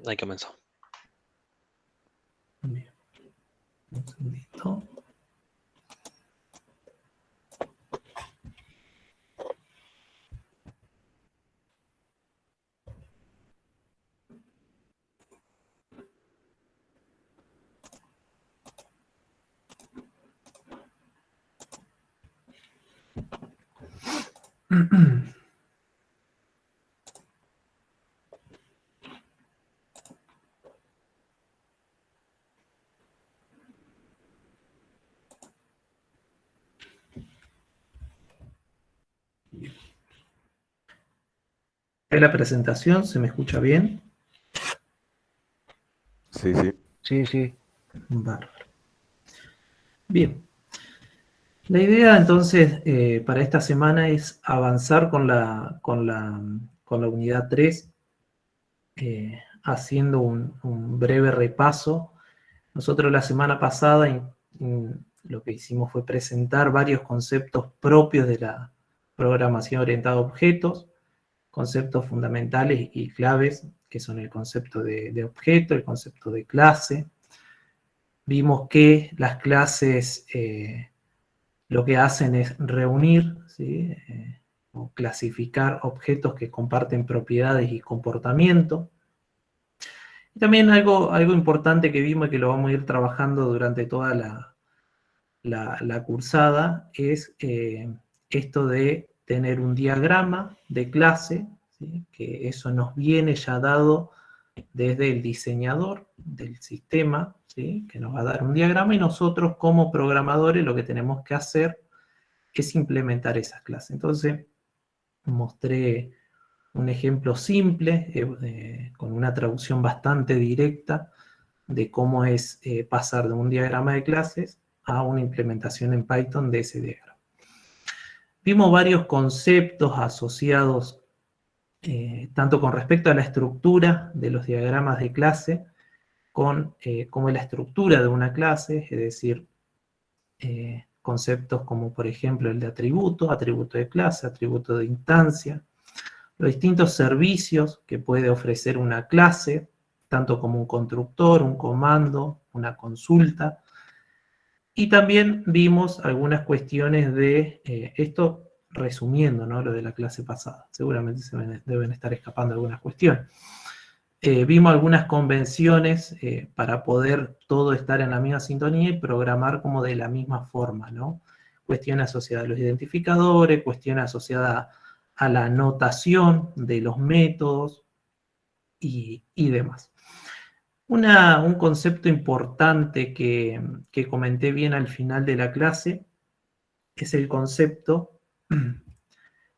Ahí comenzó. Bien. Un segundito. La presentación, ¿se me escucha bien? Sí, sí. Sí, sí. Bárbaro. Bien. La idea entonces para esta semana es avanzar con la unidad 3, haciendo un breve repaso. Nosotros la semana pasada lo que hicimos fue presentar varios conceptos propios de la programación orientada a objetos, conceptos fundamentales y claves, que son el concepto de objeto, el concepto de clase. Vimos que las clases lo que hacen es reunir, ¿sí? O clasificar objetos que comparten propiedades y comportamiento. Y también algo importante que vimos y que lo vamos a ir trabajando durante toda la cursada es esto de tener un diagrama de clase, ¿sí? Que eso nos viene ya dado desde el diseñador del sistema, ¿sí? Que nos va a dar un diagrama, y nosotros como programadores lo que tenemos que hacer es implementar esas clases. Entonces mostré un ejemplo simple con una traducción bastante directa de cómo es pasar de un diagrama de clases a una implementación en Python de ese diagrama. Vimos varios conceptos asociados tanto con respecto a la estructura de los diagramas de clase, con cómo es la estructura de una clase, es decir, conceptos como por ejemplo el de atributo, atributo de clase, atributo de instancia, los distintos servicios que puede ofrecer una clase, tanto como un constructor, un comando, una consulta. Y también vimos algunas cuestiones de esto, resumiendo, ¿no? Lo de la clase pasada. Seguramente se deben estar escapando algunas cuestiones. Vimos algunas convenciones para poder todo estar en la misma sintonía y programar como de la misma forma, ¿no? Cuestiones asociadas a los identificadores, cuestiones asociadas a la notación de los métodos y demás. Un concepto importante que comenté bien al final de la clase es el concepto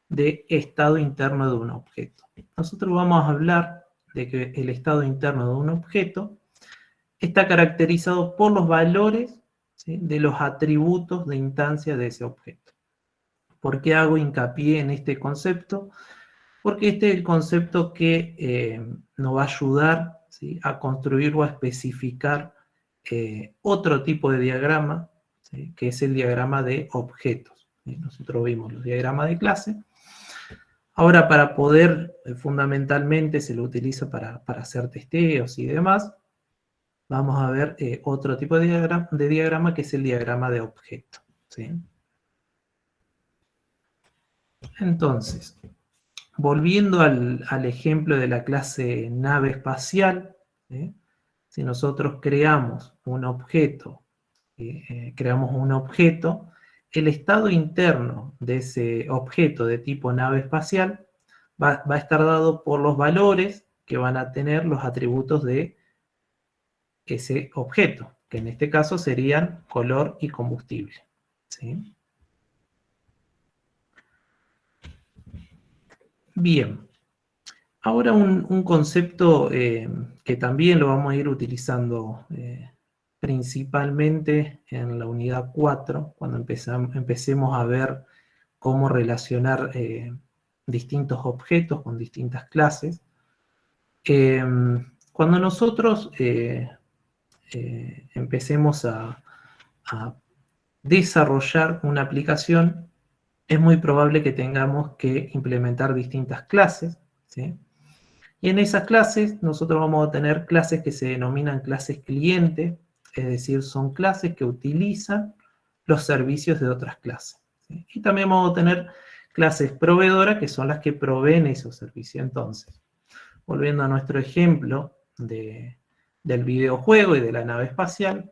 de estado interno de un objeto. Nosotros vamos a hablar de que el estado interno de un objeto está caracterizado por los valores, ¿sí? De los atributos de instancia de ese objeto. ¿Por qué hago hincapié en este concepto? Porque este es el concepto que nos va a ayudar, ¿sí? A construir o a especificar otro tipo de diagrama, ¿sí? Que es el diagrama de objetos, ¿sí? Nosotros vimos los diagramas de clase. Ahora, para poder, fundamentalmente se lo utiliza para hacer testeos y demás, vamos a ver otro tipo de diagrama que es el diagrama de objeto, ¿sí? Entonces, volviendo al ejemplo de la clase nave espacial, ¿sí? Si nosotros creamos un objeto, el estado interno de ese objeto de tipo nave espacial va a estar dado por los valores que van a tener los atributos de ese objeto, que en este caso serían color y combustible, ¿sí? Bien. Ahora un concepto que también lo vamos a ir utilizando principalmente en la unidad 4, cuando empecemos a ver cómo relacionar distintos objetos con distintas clases. Cuando nosotros empecemos a desarrollar una aplicación, es muy probable que tengamos que implementar distintas clases, ¿sí? Y en esas clases nosotros vamos a tener clases que se denominan clases cliente, es decir, son clases que utilizan los servicios de otras clases, ¿sí? Y también vamos a tener clases proveedoras, que son las que proveen esos servicios. Entonces, volviendo a nuestro ejemplo del videojuego y de la nave espacial,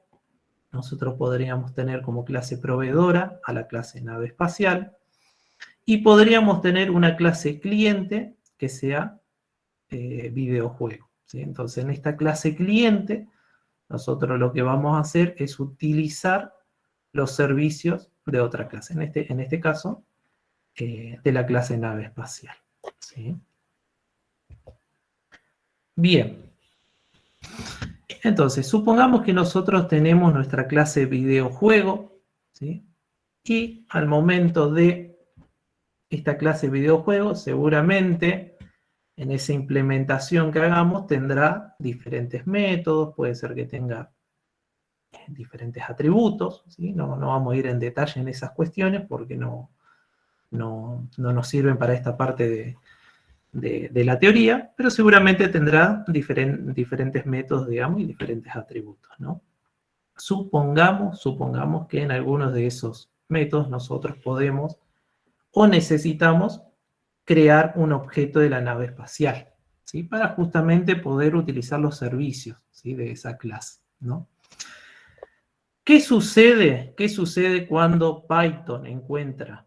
nosotros podríamos tener como clase proveedora a la clase nave espacial y podríamos tener una clase cliente que sea videojuego, ¿sí? Entonces, en esta clase cliente, nosotros lo que vamos a hacer es utilizar los servicios de otra clase, en este caso, de la clase nave espacial, ¿sí? Bien. Entonces, supongamos que nosotros tenemos nuestra clase videojuego, ¿sí? Y al momento de esta clase videojuego, seguramente en esa implementación que hagamos tendrá diferentes métodos, puede ser que tenga diferentes atributos, ¿sí? No vamos a ir en detalle en esas cuestiones porque no nos sirven para esta parte de la teoría, pero seguramente tendrá diferentes métodos, digamos, y diferentes atributos, ¿no? Supongamos que en algunos de esos métodos nosotros podemos o necesitamos crear un objeto de la nave espacial, ¿sí? Para justamente poder utilizar los servicios, ¿sí? De esa clase, ¿no? ¿Qué sucede? ¿Qué sucede cuando Python encuentra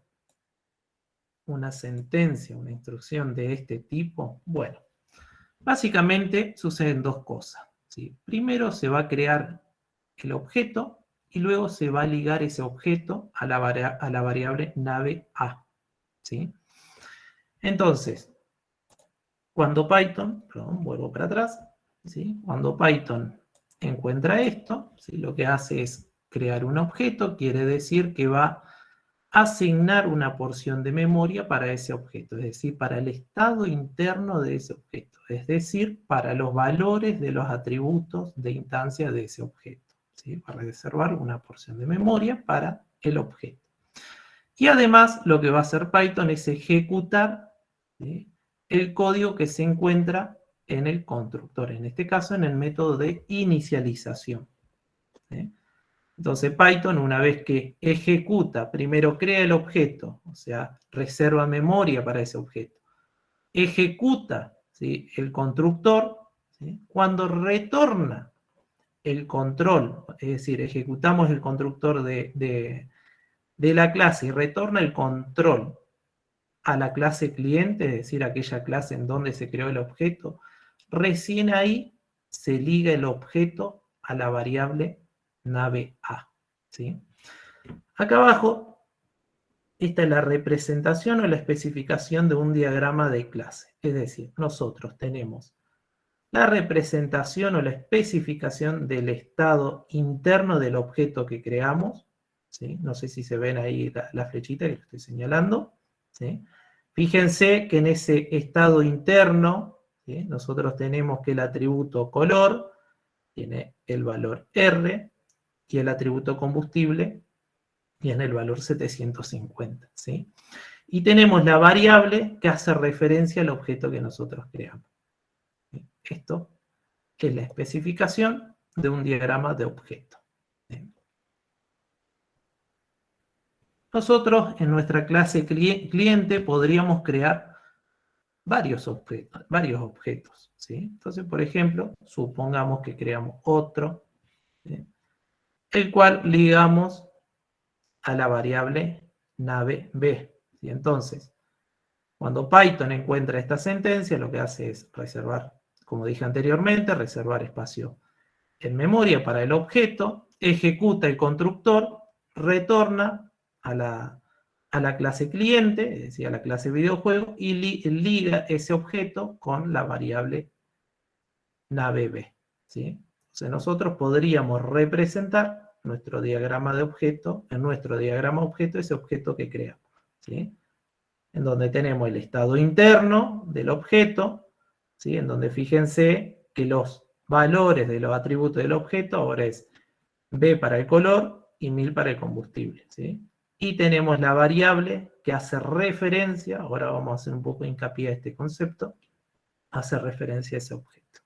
una sentencia, una instrucción de este tipo? Bueno, básicamente suceden dos cosas, ¿sí? Primero se va a crear el objeto y luego se va a ligar ese objeto a la variable nave A, ¿sí? Entonces, cuando Python, perdón, vuelvo para atrás, ¿sí? Cuando Python encuentra esto, ¿sí? Lo que hace es crear un objeto, quiere decir que va a asignar una porción de memoria para ese objeto, es decir, para el estado interno de ese objeto, es decir, para los valores de los atributos de instancia de ese objeto, ¿sí? Va a reservar una porción de memoria para el objeto. Y además, lo que va a hacer Python es ejecutar, ¿sí? El código que se encuentra en el constructor, en este caso en el método de inicialización, ¿sí? Entonces Python, una vez que ejecuta, primero crea el objeto, o sea, reserva memoria para ese objeto, ejecuta, ¿sí? El constructor, ¿sí? Cuando retorna el control, es decir, ejecutamos el constructor de la clase y retorna el control a la clase cliente, es decir, aquella clase en donde se creó el objeto, recién ahí se liga el objeto a la variable nave A, ¿sí? Acá abajo, esta es la representación o la especificación de un diagrama de clase. Es decir, nosotros tenemos la representación o la especificación del estado interno del objeto que creamos, ¿sí? No sé si se ven ahí la flechita que estoy señalando, ¿sí? Fíjense que en ese estado interno, ¿sí? Nosotros tenemos que el atributo color tiene el valor R y el atributo combustible tiene el valor 750, ¿sí? Y tenemos la variable que hace referencia al objeto que nosotros creamos, ¿sí? Esto es la especificación de un diagrama de objeto, ¿sí? Nosotros en nuestra clase cliente podríamos crear varios objetos, ¿sí? Entonces, por ejemplo, supongamos que creamos otro, ¿sí? El cual ligamos a la variable nave B, ¿sí? Entonces, cuando Python encuentra esta sentencia, lo que hace es reservar, como dije anteriormente, reservar espacio en memoria para el objeto, ejecuta el constructor, retorna a la clase cliente, es decir, a la clase videojuego, y liga ese objeto con la variable nave B, ¿sí? Entonces nosotros podríamos representar nuestro diagrama de objeto, en nuestro diagrama objeto, ese objeto que creamos, ¿sí? En donde tenemos el estado interno del objeto, ¿sí? En donde fíjense que los valores de los atributos del objeto ahora es B para el color y 1000 para el combustible, ¿sí? Y tenemos la variable que hace referencia, ahora vamos a hacer un poco de hincapié a este concepto, hace referencia a ese objeto.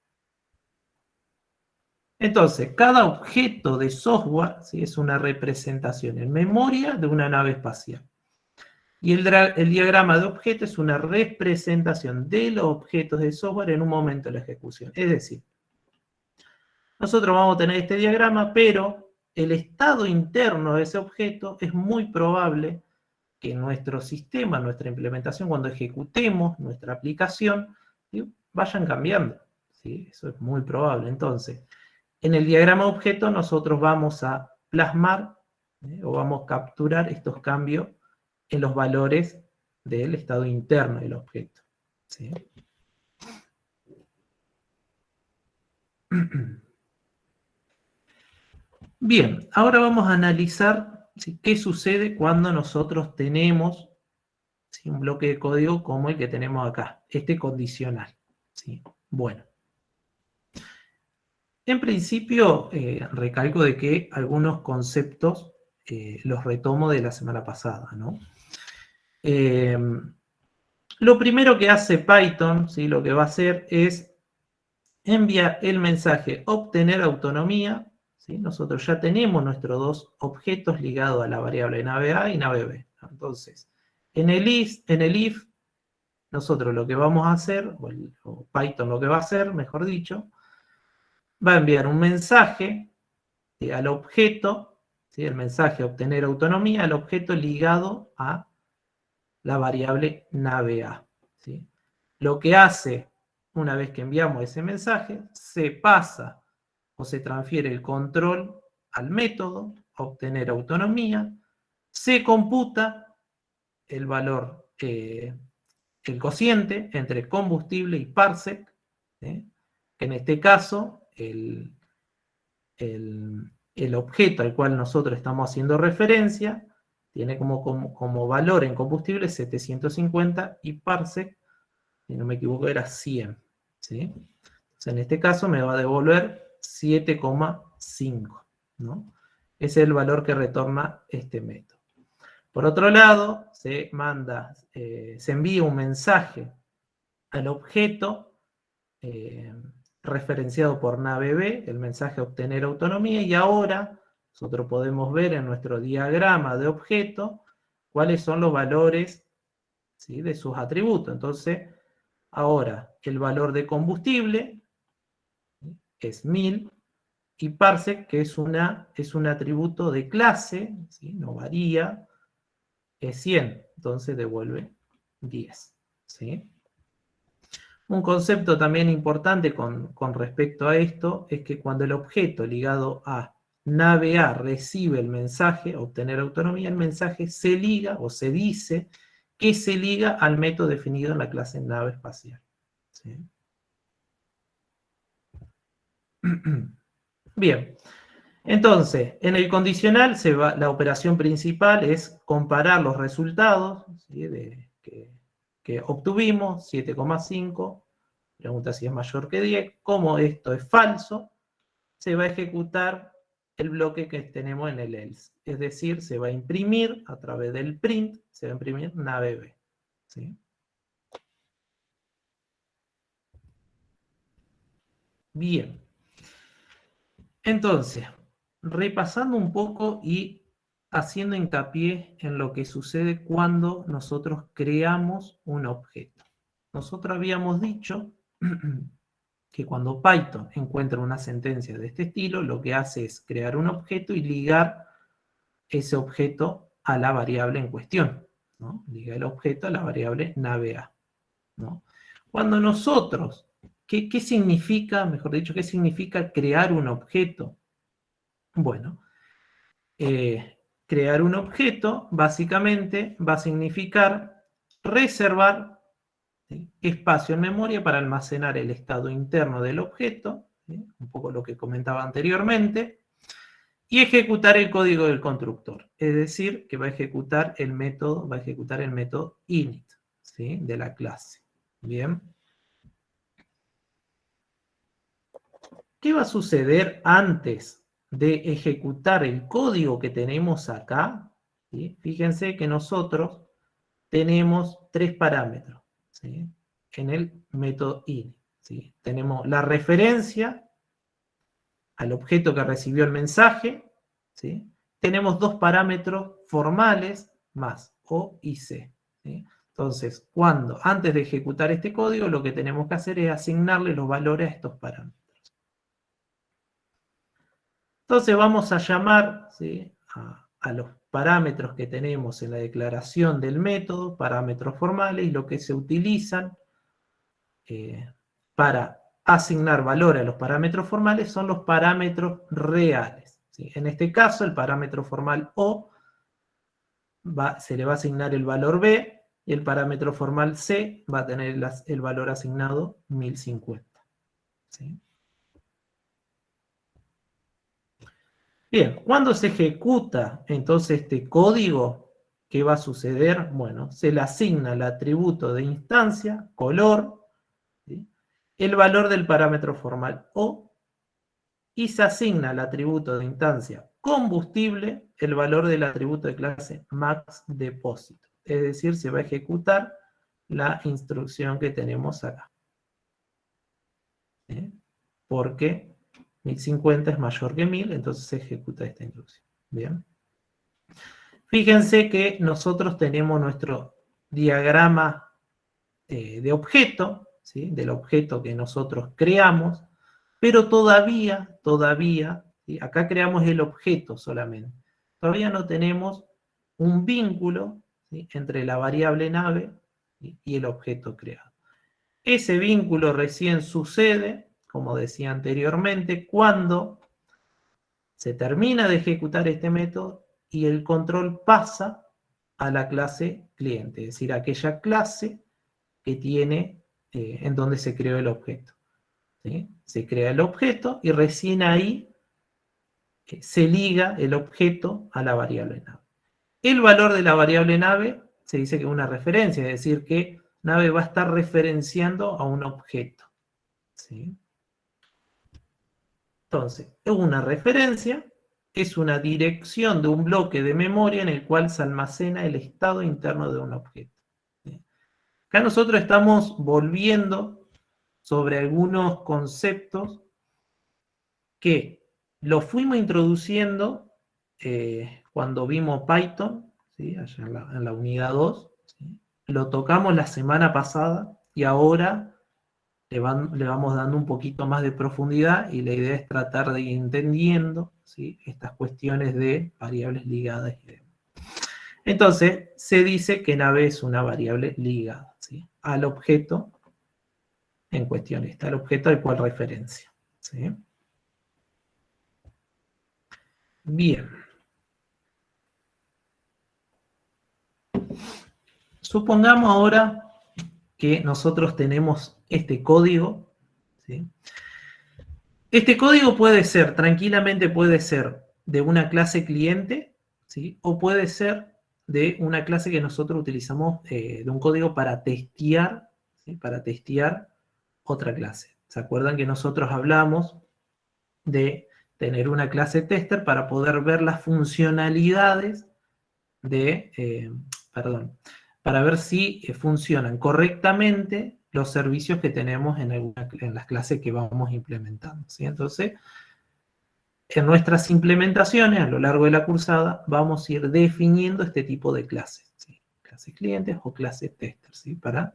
Entonces, cada objeto de software, ¿sí?, es una representación en memoria de una nave espacial. Y el diagrama de objeto es una representación de los objetos de software en un momento de la ejecución. Es decir, nosotros vamos a tener este diagrama, pero el estado interno de ese objeto es muy probable que nuestro sistema, nuestra implementación, cuando ejecutemos nuestra aplicación, ¿sí?, vayan cambiando, ¿sí? Eso es muy probable. Entonces, en el diagrama de objeto nosotros vamos a plasmar, o vamos a capturar estos cambios en los valores del estado interno del objeto, ¿sí? Bien, ahora vamos a analizar, ¿sí?, qué sucede cuando nosotros tenemos, ¿sí?, un bloque de código como el que tenemos acá, este condicional, ¿sí? Bueno, en principio recalco de que algunos conceptos los retomo de la semana pasada, ¿no? Lo primero que hace Python, ¿sí?, lo que va a hacer es enviar el mensaje obtener autonomía, ¿sí? Nosotros ya tenemos nuestros dos objetos ligados a la variable nave A y nave B. Entonces, en el if, nosotros lo que vamos a hacer, o Python lo que va a hacer, mejor dicho, va a enviar un mensaje, ¿sí?, al objeto, ¿sí?, el mensaje obtener autonomía, al objeto ligado a la variable nave A, ¿sí? Lo que hace, una vez que enviamos ese mensaje, se pasa o se transfiere el control al método, obtener autonomía, se computa el valor, el cociente entre combustible y parsec, ¿sí?, que en este caso el objeto al cual nosotros estamos haciendo referencia tiene como valor en combustible 750 y parsec, si no me equivoco, era 100, ¿sí? Entonces, en este caso me va a devolver 7,5, ¿no? Ese es el valor que retorna este método. Por otro lado, se envía un mensaje al objeto referenciado por nave B, el mensaje obtener autonomía, y ahora nosotros podemos ver en nuestro diagrama de objeto cuáles son los valores, ¿sí?, de sus atributos. Entonces, ahora el valor de combustible, ¿sí?, es 1000, y parsec, que es un atributo de clase, ¿sí?, no varía, es 100, entonces devuelve 10, ¿sí? Un concepto también importante con respecto a esto es que cuando el objeto ligado a nave A recibe el mensaje, obtener autonomía, el mensaje se liga o se dice que se liga al método definido en la clase nave espacial, ¿sí? Bien, entonces, en el condicional la operación principal es comparar los resultados, ¿sí?, que obtuvimos, 7,5, pregunta si es mayor que 10, como esto es falso, se va a ejecutar el bloque que tenemos en el else, es decir, se va a imprimir a través del print, se va a imprimir nave B, ¿sí? Bien, entonces, repasando un poco y haciendo hincapié en lo que sucede cuando nosotros creamos un objeto. Nosotros habíamos dicho que cuando Python encuentra una sentencia de este estilo, lo que hace es crear un objeto y ligar ese objeto a la variable en cuestión, ¿no? Liga el objeto a la variable nave A, ¿no? Cuando nosotros, ¿qué significa, mejor dicho, qué significa crear un objeto? Bueno, crear un objeto básicamente va a significar reservar, ¿sí?, espacio en memoria para almacenar el estado interno del objeto, ¿sí?, un poco lo que comentaba anteriormente, y ejecutar el código del constructor, es decir, que va a ejecutar el método init, ¿sí?, de la clase. Bien. ¿Qué va a suceder antes de ejecutar el código que tenemos acá? ¿Sí? Fíjense que nosotros tenemos tres parámetros, ¿sí?, en el método init. ¿sí? Tenemos la referencia al objeto que recibió el mensaje, ¿sí? Tenemos dos parámetros formales más O y C, ¿sí? Entonces, antes de ejecutar este código, lo que tenemos que hacer es asignarle los valores a estos parámetros. Entonces vamos a llamar, ¿sí?, a los parámetros que tenemos en la declaración del método, parámetros formales, y lo que se utilizan para asignar valor a los parámetros formales son los parámetros reales, ¿sí? En este caso, el parámetro formal O se le va a asignar el valor B, y el parámetro formal C va a tener el valor asignado 1050. ¿Sí? Bien, cuando se ejecuta entonces este código, ¿qué va a suceder? Bueno, se le asigna el atributo de instancia, color, ¿sí?, el valor del parámetro formal O, y se asigna al atributo de instancia combustible el valor del atributo de clase maxDeposit. Es decir, se va a ejecutar la instrucción que tenemos acá. ¿Sí? Porque 1050 es mayor que 1000, entonces se ejecuta esta instrucción. Bien. Fíjense que nosotros tenemos nuestro diagrama de objeto, ¿sí?, del objeto que nosotros creamos, pero todavía, ¿sí?, acá creamos el objeto solamente. Todavía no tenemos un vínculo, ¿sí?, entre la variable nave, ¿sí?, y el objeto creado. Ese vínculo recién sucede, como decía anteriormente, cuando se termina de ejecutar este método y el control pasa a la clase cliente, es decir, aquella clase que tiene en donde se creó el objeto. ¿Sí? Se crea el objeto y recién ahí se liga el objeto a la variable nave. El valor de la variable nave se dice que es una referencia, es decir, que nave va a estar referenciando a un objeto. ¿Sí? Entonces, es una referencia, es una dirección de un bloque de memoria en el cual se almacena el estado interno de un objeto. ¿Sí? Acá nosotros estamos volviendo sobre algunos conceptos que lo fuimos introduciendo cuando vimos Python, ¿sí?, allá en la unidad 2, ¿sí? Lo tocamos la semana pasada y ahora le vamos dando un poquito más de profundidad, y la idea es tratar de ir entendiendo, ¿sí?, estas cuestiones de variables ligadas y demás. Entonces, se dice que nave es una variable ligada, ¿sí?, al objeto en cuestión, está el objeto al cual referencia. ¿Sí? Bien. Supongamos ahora que nosotros tenemos este código, ¿sí? Este código puede ser, tranquilamente puede ser de una clase cliente, ¿sí?, o puede ser de una clase que nosotros utilizamos, de un código para testear, ¿sí?, para testear otra clase. ¿Se acuerdan que nosotros hablamos de tener una clase tester para poder ver las funcionalidades para ver si funcionan correctamente los servicios que tenemos en las clases que vamos implementando, ¿sí? Entonces, en nuestras implementaciones a lo largo de la cursada vamos a ir definiendo este tipo de clases, ¿sí?, clases clientes o clases testers, ¿sí?, para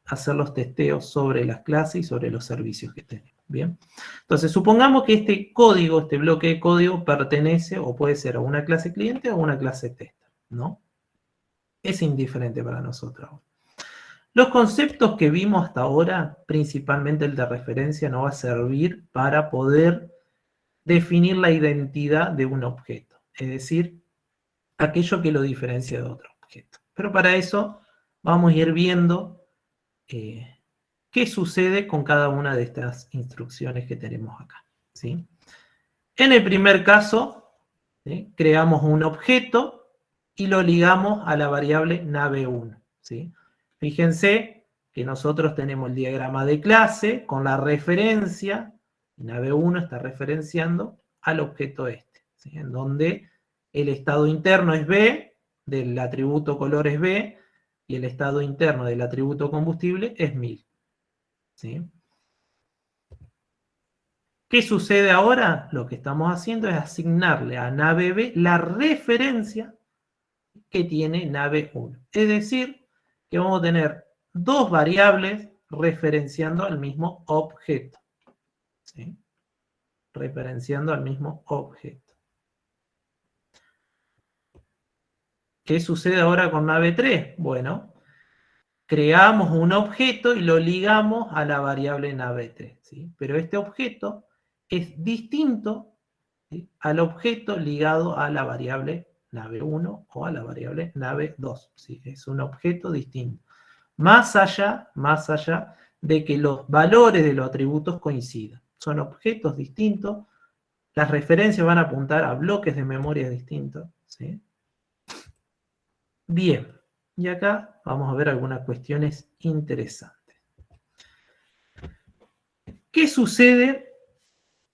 hacer los testeos sobre las clases y sobre los servicios que tenemos. Bien, entonces supongamos que este código, este bloque de código pertenece o puede ser a una clase cliente o a una clase tester, ¿no? Es indiferente para nosotros. Los conceptos que vimos hasta ahora, principalmente el de referencia, nos va a servir para poder definir la identidad de un objeto, es decir, aquello que lo diferencia de otro objeto. Pero para eso vamos a ir viendo qué sucede con cada una de estas instrucciones que tenemos acá, ¿sí? En el primer caso, ¿sí?, creamos un objeto y lo ligamos a la variable nave1, ¿sí? Fíjense que nosotros tenemos el diagrama de clase con la referencia, nave1 está referenciando al objeto este, ¿sí?, en donde el estado interno es B, del atributo color es B, y el estado interno del atributo combustible es 1000. ¿Sí? ¿Qué sucede ahora? Lo que estamos haciendo es asignarle a nave B la referencia que tiene nave 1. Es decir, que vamos a tener dos variables referenciando al mismo objeto. ¿Sí? Referenciando al mismo objeto. ¿Qué sucede ahora con nave 3? Bueno, creamos un objeto y lo ligamos a la variable nave 3. ¿Sí? Pero este objeto es distinto, ¿sí?, al objeto ligado a la variable nave 1 o a la variable nave 2. ¿Sí? Es un objeto distinto. Más allá de que los valores de los atributos coincidan. Son objetos distintos. Las referencias van a apuntar a bloques de memoria distintos. ¿Sí? Bien, y acá vamos a ver algunas cuestiones interesantes. ¿Qué sucede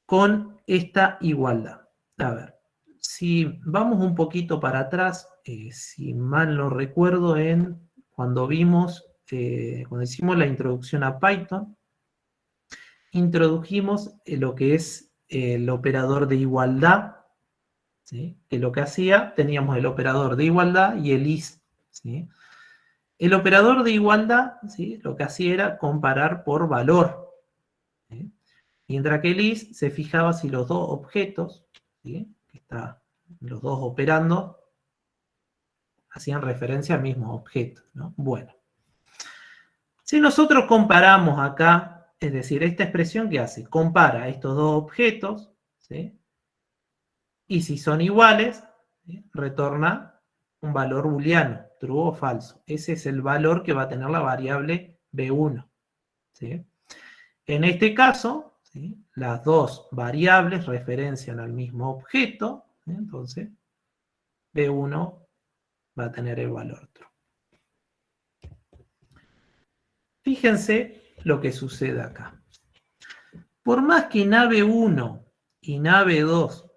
con esta igualdad? A ver, si vamos un poquito para atrás, si mal no recuerdo, cuando cuando hicimos la introducción a Python, introdujimos lo que es el operador de igualdad, ¿sí? Que lo que hacía, teníamos el operador de igualdad y el is, ¿sí? El operador de igualdad, ¿sí?, lo que hacía era comparar por valor, ¿sí? Mientras que el is se fijaba si los dos objetos, ¿sí?, que están los dos operando, hacían referencia al mismo objeto, ¿no? Bueno, si nosotros comparamos acá, es decir, esta expresión que hace, compara estos dos objetos, ¿sí?, y si son iguales, ¿sí?, retorna un valor booleano, true o falso. Ese es el valor que va a tener la variable b1. ¿Sí? En este caso, ¿sí?, las dos variables referencian al mismo objeto, ¿sí? Entonces b1 va a tener el valor true. Fíjense lo que sucede acá. Por más que nave 1 y nave 2,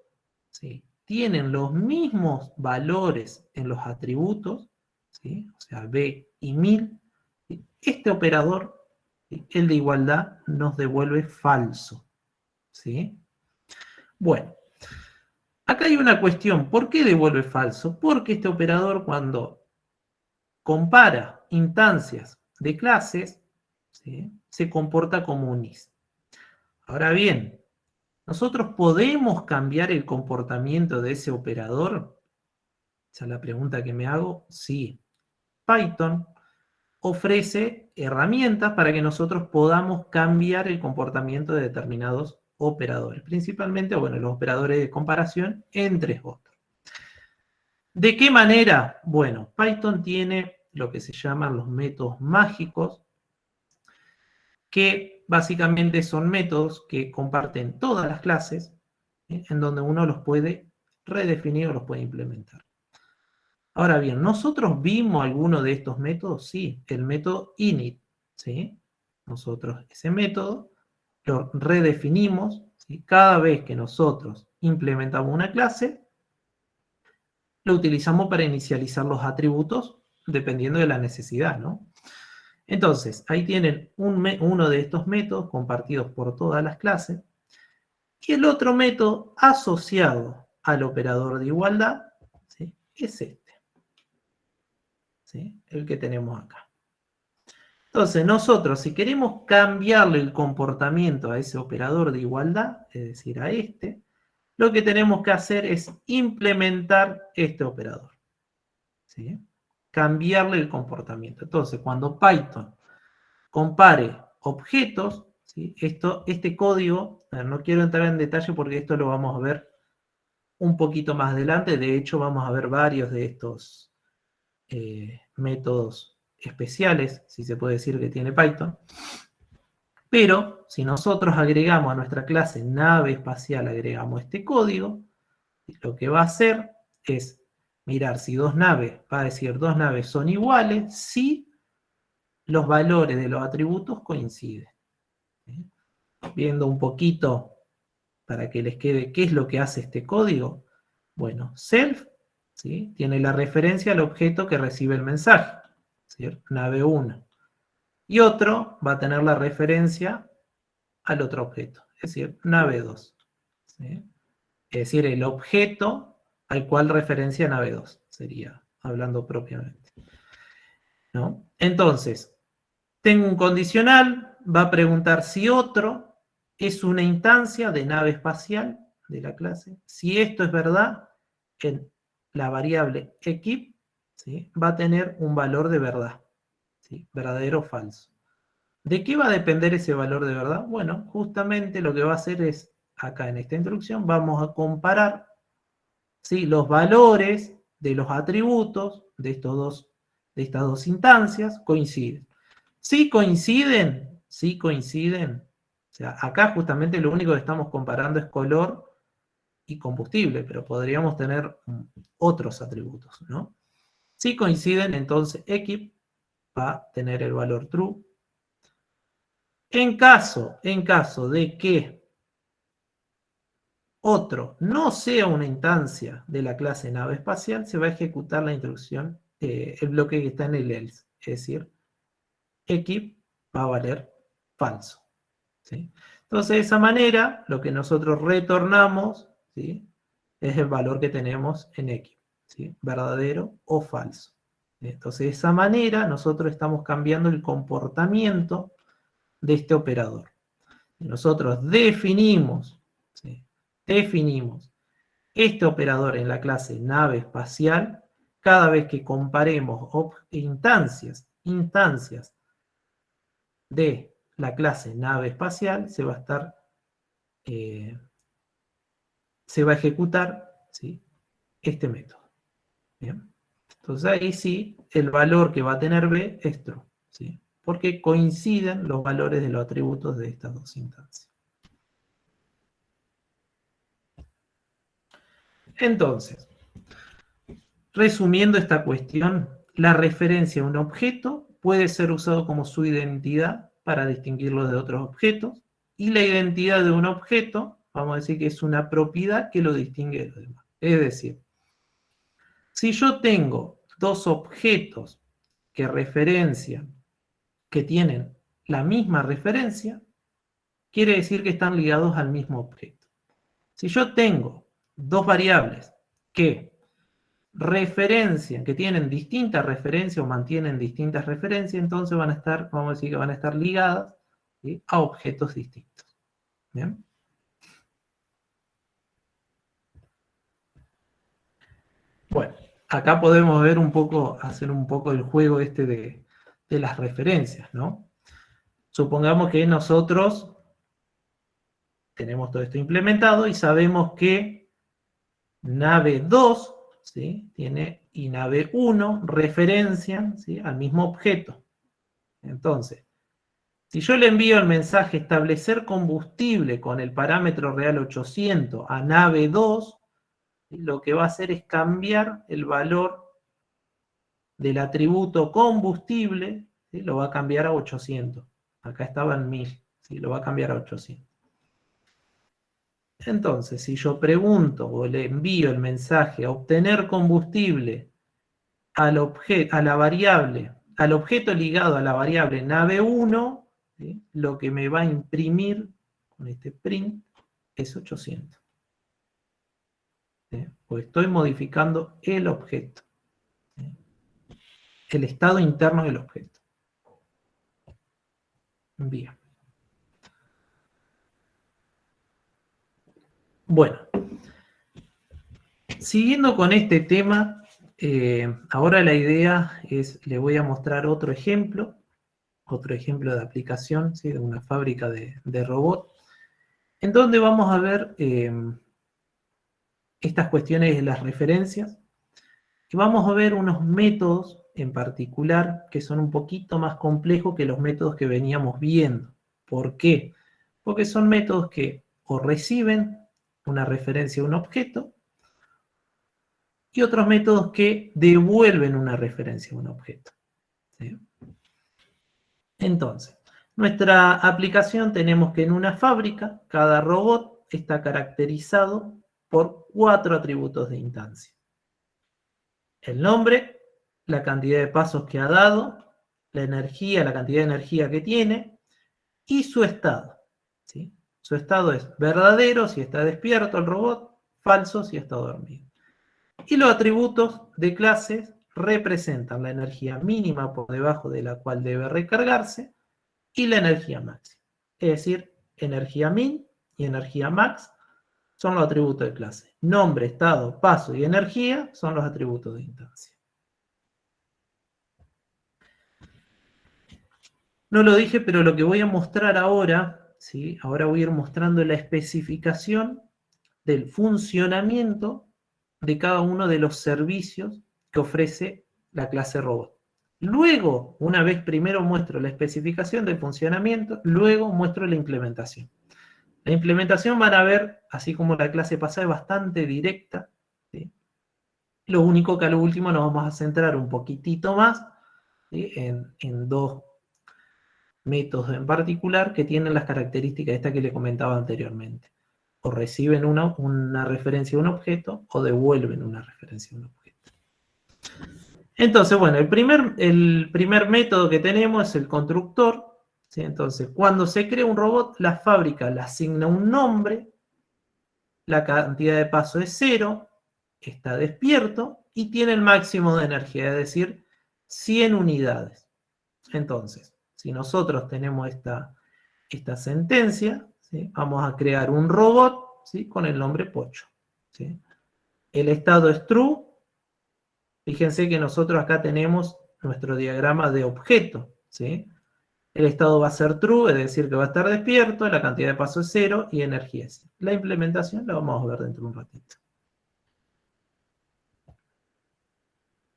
¿sí?, tienen los mismos valores en los atributos, ¿sí?, o sea, b y 1000, ¿sí?, este operador, ¿sí?, el de igualdad, nos devuelve falso. ¿Sí? Bueno, acá hay una cuestión. ¿Por qué devuelve falso? Porque este operador, cuando compara instancias de clases, ¿sí?, se comporta como un is. Ahora bien, ¿nosotros podemos cambiar el comportamiento de ese operador? Esa es la pregunta que me hago. Sí. Python ofrece herramientas para que nosotros podamos cambiar el comportamiento de determinados operadores. Principalmente, bueno, los operadores de comparación, entre otros. ¿De qué manera? Bueno, Python tiene lo que se llaman los métodos mágicos, que básicamente son métodos que comparten todas las clases, ¿sí?, en donde uno los puede redefinir o los puede implementar. Ahora bien, ¿nosotros vimos alguno de estos métodos? Sí, el método init, ¿sí? Nosotros ese método lo redefinimos, ¿sí? Cada vez que nosotros implementamos una clase, lo utilizamos para inicializar los atributos dependiendo de la necesidad, ¿no? Entonces, ahí tienen uno de estos métodos compartidos por todas las clases, y el otro método asociado al operador de igualdad, ¿sí?, es este. ¿Sí? El que tenemos acá. Entonces, nosotros, si queremos cambiarle el comportamiento a ese operador de igualdad, es decir, a este, lo que tenemos que hacer es implementar este operador. ¿Sí? Cambiarle el comportamiento. Entonces, cuando Python compare objetos, ¿sí?, este código, no quiero entrar en detalle porque esto lo vamos a ver un poquito más adelante. De hecho, vamos a ver varios de estos métodos especiales, si se puede decir, que tiene Python. Pero si nosotros agregamos a nuestra clase nave espacial, agregamos este código, lo que va a hacer es mirar si dos naves, va a decir dos naves son iguales si los valores de los atributos coinciden. ¿Sí? Viendo un poquito para que les quede qué es lo que hace este código. Bueno, self, ¿sí?, tiene la referencia al objeto que recibe el mensaje, ¿sí?, nave 1. Y otro va a tener la referencia al otro objeto, es decir, nave 2. ¿Sí? Es decir, el objeto al cual referencia nave 2, sería hablando propiamente, ¿no? Entonces, tengo un condicional, va a preguntar si otro es una instancia de nave espacial de la clase. Si esto es verdad, en la variable equip, ¿sí?, va a tener un valor de verdad, ¿sí?, verdadero o falso. ¿De qué va a depender ese valor de verdad? Bueno, justamente lo que va a hacer es, acá en esta instrucción, vamos a comparar, ¿sí?, los valores de los atributos de estas dos instancias coinciden. Si coinciden, o sea, acá justamente lo único que estamos comparando es color y combustible, pero podríamos tener otros atributos, ¿no? Si coinciden, entonces equip va a tener el valor true. En caso de que otro no sea una instancia de la clase nave espacial, se va a ejecutar la instrucción, el bloque que está en el else, es decir, equip va a valer falso, ¿sí? Entonces, de esa manera, lo que nosotros retornamos, ¿sí?, es el valor que tenemos en equip, ¿sí?, verdadero o falso. Entonces, de esa manera, nosotros estamos cambiando el comportamiento de este operador. Nosotros definimos, ¿sí?, definimos este operador en la clase nave espacial cada vez que comparemos instancias de la clase nave espacial, se va a ejecutar, ¿sí?, este método. ¿Bien? Entonces ahí sí, el valor que va a tener B es true, ¿sí?, porque coinciden los valores de los atributos de estas dos instancias. Entonces, resumiendo esta cuestión, la referencia a un objeto puede ser usado como su identidad para distinguirlo de otros objetos, y la identidad de un objeto, vamos a decir que es una propiedad que lo distingue de los demás. Es decir, si yo tengo dos objetos que referencian, que tienen la misma referencia, quiere decir que están ligados al mismo objeto. Si yo tengo dos variables que referencian, que tienen distintas referencias o mantienen distintas referencias, entonces van a estar, vamos a decir que van a estar ligadas, ¿sí?, a objetos distintos. ¿Bien? Bueno, acá podemos ver un poco, hacer un poco el juego este de las referencias, ¿no? Supongamos que nosotros tenemos todo esto implementado y sabemos que nave 2, ¿sí?, y nave 1 referencian, ¿sí?, al mismo objeto. Entonces, si yo le envío el mensaje establecer combustible con el parámetro real 800 a nave 2, lo que va a hacer es cambiar el valor del atributo combustible, ¿sí?, lo va a cambiar a 800. Acá estaba en 1000, ¿sí?, lo va a cambiar a 800. Entonces, si yo pregunto o le envío el mensaje a obtener combustible al objeto ligado a la variable nave 1, ¿sí?, lo que me va a imprimir con este print es 800. ¿Sí? Pues estoy modificando el objeto, ¿sí?, el estado interno del objeto. Bien. Bueno, siguiendo con este tema, ahora la idea es, le voy a mostrar otro ejemplo de aplicación, ¿sí?, de una fábrica de robots, en donde vamos a ver estas cuestiones de las referencias, y vamos a ver unos métodos en particular que son un poquito más complejos que los métodos que veníamos viendo. ¿Por qué? Porque son métodos que o reciben una referencia a un objeto, y otros métodos que devuelven una referencia a un objeto, ¿sí? Entonces, nuestra aplicación, tenemos que en una fábrica, cada robot está caracterizado por 4 atributos de instancia: el nombre, la cantidad de pasos que ha dado, la energía, la cantidad de energía que tiene, y su estado, ¿sí? Su estado es verdadero si está despierto el robot, falso si está dormido. Y los atributos de clases representan la energía mínima por debajo de la cual debe recargarse y la energía máxima. Es decir, energía min y energía max son los atributos de clase. Nombre, estado, paso y energía son los atributos de instancia. No lo dije, pero lo que voy a mostrar ahora, ¿sí? Ahora voy a ir mostrando la especificación del funcionamiento de cada uno de los servicios que ofrece la clase robot. Luego, una vez primero muestro la especificación del funcionamiento, luego muestro la implementación. La implementación van a ver, así como la clase pasada, es bastante directa, ¿sí? Lo único que a lo último nos vamos a centrar un poquitito más, ¿sí? en dos métodos en particular que tienen las características estas que le comentaba anteriormente. O reciben una referencia a un objeto o devuelven una referencia a un objeto. Entonces, bueno, el primer método que tenemos es el constructor, ¿sí? Entonces, cuando se crea un robot, la fábrica le asigna un nombre, la cantidad de paso es 0, está despierto y tiene el máximo de energía, es decir, 100 unidades. Entonces, si nosotros tenemos esta sentencia, ¿sí? Vamos a crear un robot, ¿sí? Con el nombre Pocho, ¿sí? El estado es true. Fíjense que nosotros acá tenemos nuestro diagrama de objeto, ¿sí? El estado va a ser true, es decir, que va a estar despierto, la cantidad de paso es 0 y energía es 0. La implementación la vamos a ver dentro de un ratito.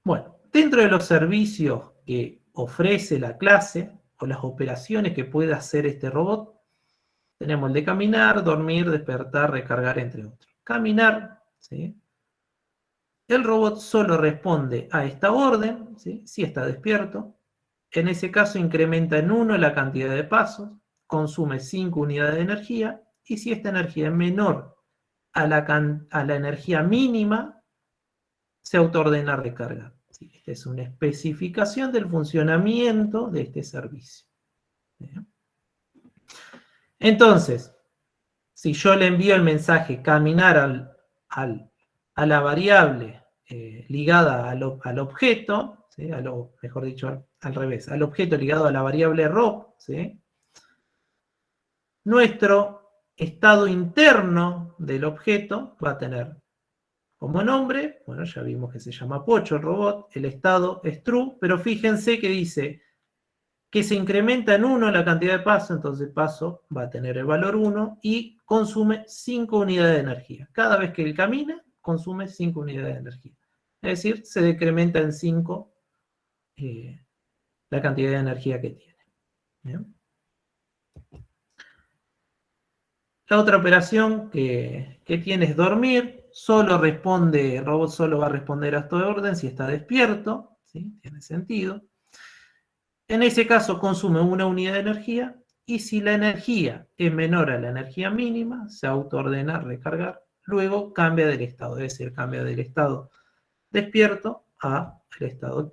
Bueno, dentro de los servicios que ofrece la clase o las operaciones que puede hacer este robot, tenemos el de caminar, dormir, despertar, recargar, entre otros. Caminar, ¿sí? El robot solo responde a esta orden, ¿sí? Si está despierto. En ese caso incrementa en 1 la cantidad de pasos, consume 5 unidades de energía, y si esta energía es menor a la energía mínima, se autoordena recargar. ¿Sí? Esta es una especificación del funcionamiento de este servicio. ¿Bien? Entonces, si yo le envío el mensaje caminar a la variable ligada al objeto, ¿sí? Mejor dicho, al revés, al objeto ligado a la variable rob, ¿sí? Nuestro estado interno del objeto va a tener como nombre, bueno, ya vimos que se llama Pocho el robot, el estado es true, pero fíjense que dice que se incrementa en 1 la cantidad de paso, entonces paso va a tener el valor 1 y consume 5 unidades de energía. Cada vez que él camina, consume 5 unidades de energía. Es decir, se decrementa en 5 la cantidad de energía que tiene. ¿Bien? La otra operación que tiene es dormir. El robot solo va a responder a esta orden si está despierto. ¿Sí? Tiene sentido. En ese caso consume 1 unidad de energía y si la energía es menor a la energía mínima, se autoordena recargar. Luego cambia del estado, es decir, cambia del estado despierto al estado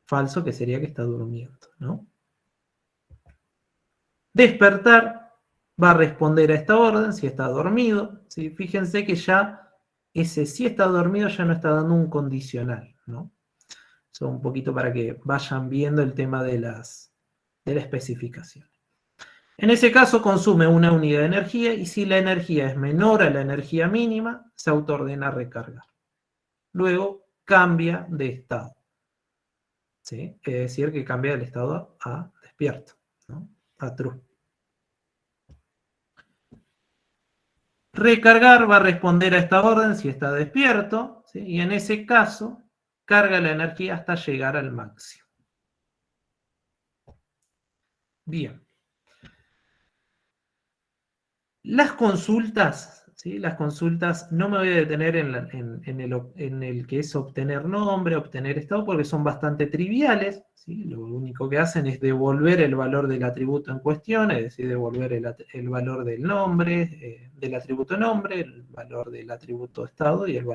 falso, que sería que está durmiendo, ¿no? Despertar va a responder a esta orden si está dormido. ¿Sí? Fíjense que ya ese si está dormido ya no está dando un condicional, ¿no? Eso un poquito para que vayan viendo el tema de la especificación. En ese caso consume 1 unidad de energía y si la energía es menor a la energía mínima, se autoordena recargar. Luego cambia de estado. ¿Sí? Es decir, que cambia del estado a despierto, ¿no? A true. Recargar va a responder a esta orden si está despierto, ¿sí? Y en ese caso carga la energía hasta llegar al máximo. Bien. Las consultas, ¿sí? Las consultas, no me voy a detener en el que es obtener nombre, obtener estado, porque son bastante triviales, ¿sí? Lo único que hacen es devolver el valor del atributo en cuestión, es decir, devolver el valor del nombre, del atributo nombre, el valor del atributo estado y el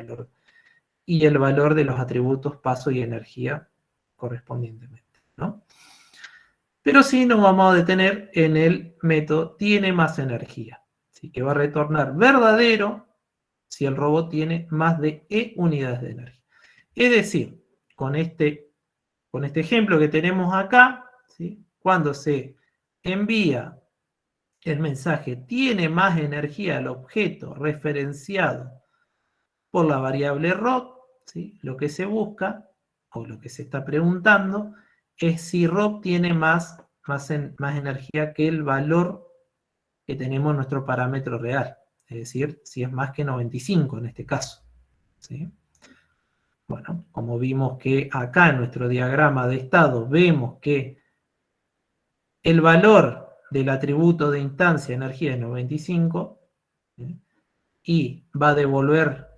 valor de los atributos paso y energía correspondientemente, ¿no? Pero sí nos vamos a detener en el método tiene más energía. Así que va a retornar verdadero si el robot tiene más de E unidades de energía. Es decir, con este ejemplo que tenemos acá, ¿sí? Cuando se envía el mensaje tiene más energía al objeto referenciado por la variable rob, ¿sí? Lo que se busca, o lo que se está preguntando, es si rob tiene más energía que el valor que tenemos en nuestro parámetro real. Es decir, si es más que 95 en este caso. ¿Sí? Bueno, como vimos que acá en nuestro diagrama de estado vemos que el valor del atributo de instancia energía es 95, ¿sí? Y va a devolver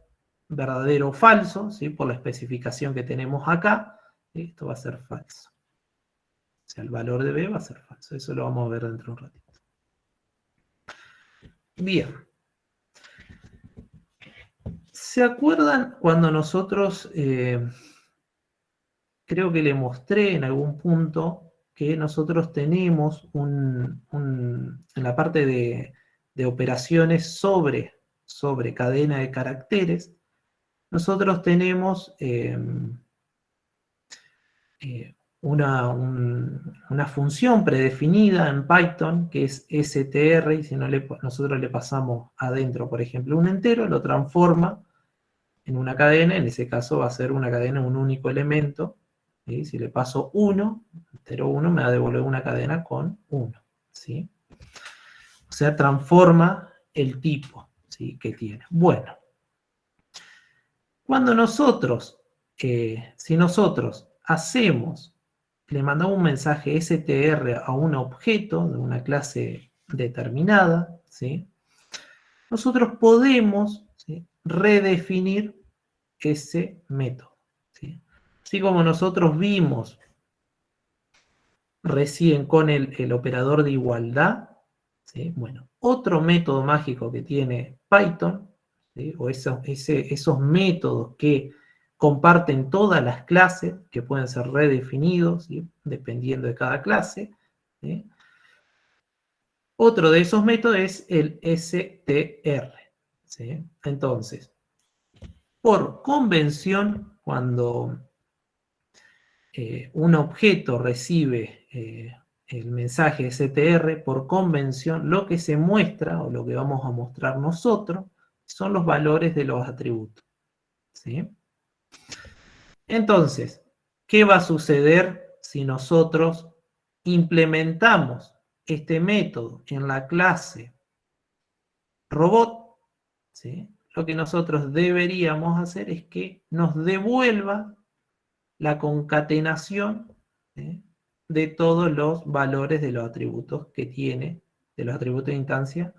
verdadero o falso, ¿sí? Por la especificación que tenemos acá, ¿sí? Esto va a ser falso. O sea, el valor de B va a ser falso. Eso lo vamos a ver dentro de un ratito. Bien. ¿Se acuerdan cuando nosotros, creo que le mostré en algún punto, que nosotros tenemos en la parte de operaciones sobre cadena de caracteres, nosotros tenemos una función predefinida en Python que es str, y si nosotros le pasamos adentro, por ejemplo, un entero, lo transforma en una cadena, en ese caso va a ser una cadena, un único elemento, ¿sí? Si le paso 1, entero 1, me va a devolver una cadena con 1, ¿sí? O sea, transforma el tipo, ¿sí? Que tiene. Bueno, cuando nosotros, si nosotros le mandamos un mensaje str a un objeto de una clase determinada, ¿sí? Nosotros podemos, ¿sí? Redefinir ese método, ¿sí? Así como nosotros vimos recién con el operador de igualdad, ¿sí? Bueno, otro método mágico que tiene Python, ¿sí? O esos métodos que comparten todas las clases, que pueden ser redefinidos, ¿sí? Dependiendo de cada clase, ¿sí? Otro de esos métodos es el str, ¿sí? Entonces, por convención, cuando un objeto recibe el mensaje str, por convención, lo que se muestra, o lo que vamos a mostrar nosotros, son los valores de los atributos, ¿sí? Entonces, ¿qué va a suceder si nosotros implementamos este método en la clase robot? ¿Sí? Lo que nosotros deberíamos hacer es que nos devuelva la concatenación, ¿sí? De todos los valores de los atributos que tiene, de los atributos de instancia,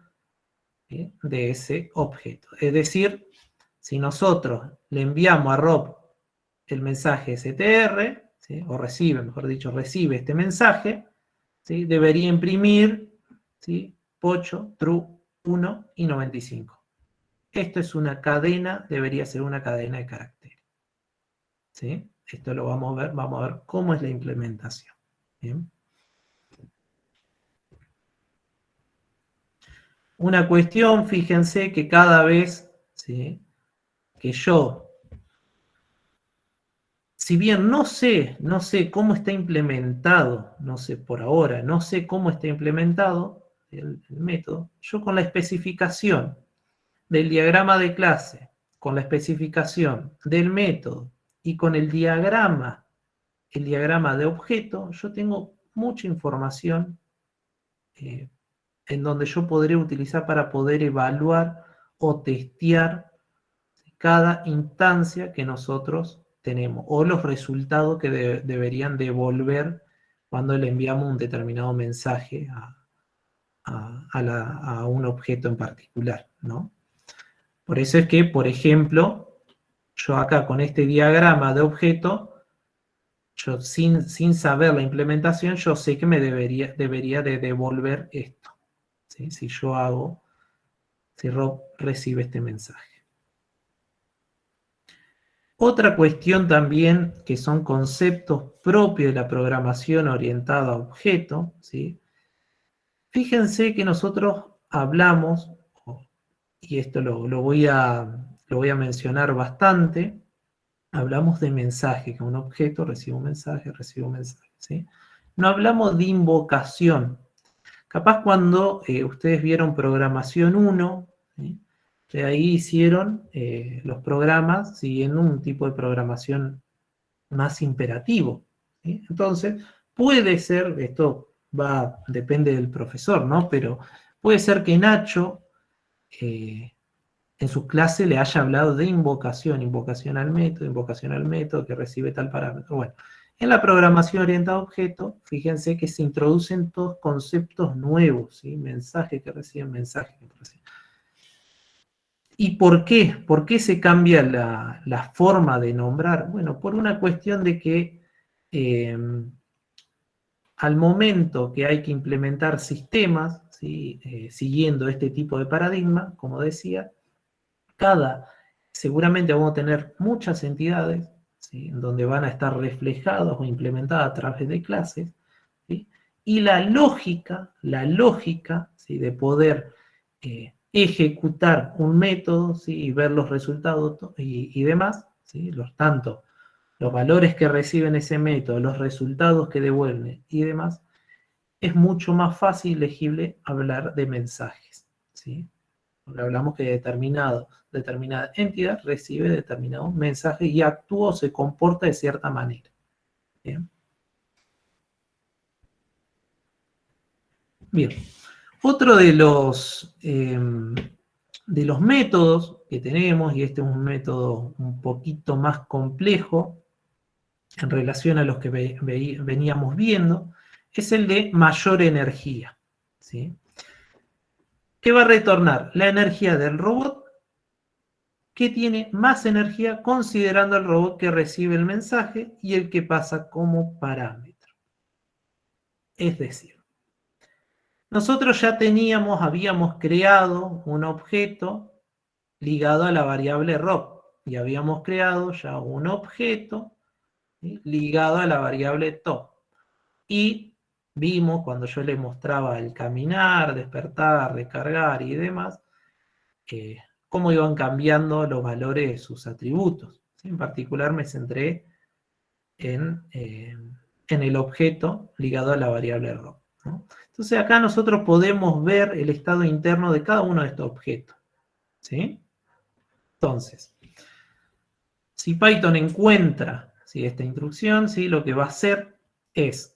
¿sí? De ese objeto. Es decir, si nosotros le enviamos a Rob el mensaje str, ¿sí? O recibe, mejor dicho, recibe este mensaje, ¿sí? Debería imprimir, ¿sí? Pocho, true, 1 y 95. Esto es una cadena, debería ser una cadena de caracteres, ¿sí? Esto lo vamos a ver cómo es la implementación. ¿Bien? Una cuestión, fíjense que cada vez, ¿sí? Que yo, si bien no sé cómo está implementado, no sé por ahora, no sé cómo está implementado el método, yo con la especificación del diagrama de clase, con la especificación del método y con el diagrama de objeto, yo tengo mucha información en donde yo podré utilizar para poder evaluar o testear cada instancia que nosotros tenemos o los resultados que deberían devolver cuando le enviamos un determinado mensaje a un objeto en particular, ¿no? Por eso es que, por ejemplo, yo acá con este diagrama de objeto, yo sin saber la implementación, yo sé que me debería de devolver esto, ¿sí? Si Rob recibe este mensaje. Otra cuestión también que son conceptos propios de la programación orientada a objeto, ¿sí? Fíjense que nosotros hablamos, y esto lo voy a mencionar bastante, hablamos de mensaje, que un objeto recibe un mensaje, ¿sí? No hablamos de invocación. Capaz cuando ustedes vieron programación 1, ¿sí? De ahí hicieron los programas siguiendo un tipo de programación más imperativo, ¿sí? Entonces, puede ser, esto depende del profesor, ¿no? Pero puede ser que Nacho en su clase le haya hablado de invocación al método que recibe tal parámetro. Bueno, en la programación orientada a objetos, fíjense que se introducen todos conceptos nuevos, ¿sí? Mensaje que reciben, mensaje que reciben. ¿Y por qué? ¿Por qué se cambia la forma de nombrar? Bueno, por una cuestión de que al momento que hay que implementar sistemas, ¿sí? Siguiendo este tipo de paradigma, como decía, seguramente vamos a tener muchas entidades, ¿sí? En donde van a estar reflejadas o implementadas a través de clases, ¿sí? Y la lógica, ¿sí? De poder ejecutar un método, ¿sí? Y ver los resultados y demás, ¿sí? Tanto los valores que reciben ese método, los resultados que devuelve y demás, es mucho más fácil y legible hablar de mensajes, ¿sí? Porque hablamos que determinada entidad recibe determinado mensaje y actúa o se comporta de cierta manera. Bien. Bien. Otro de los métodos que tenemos, y este es un método un poquito más complejo en relación a los que veníamos viendo, es el de mayor energía, ¿sí? ¿Qué va a retornar? La energía del robot que tiene más energía considerando el robot que recibe el mensaje y el que pasa como parámetro. Es decir, nosotros ya habíamos creado un objeto ligado a la variable rob y habíamos creado ya un objeto, ¿sí? Ligado a la variable top. Y vimos cuando yo le mostraba el caminar, despertar, recargar y demás, cómo iban cambiando los valores de sus atributos. ¿Sí? En particular me centré en el objeto ligado a la variable rob, ¿no? Entonces acá nosotros podemos ver el estado interno de cada uno de estos objetos, ¿sí? Entonces, si Python encuentra, ¿sí? Esta instrucción, ¿sí? Lo que va a hacer es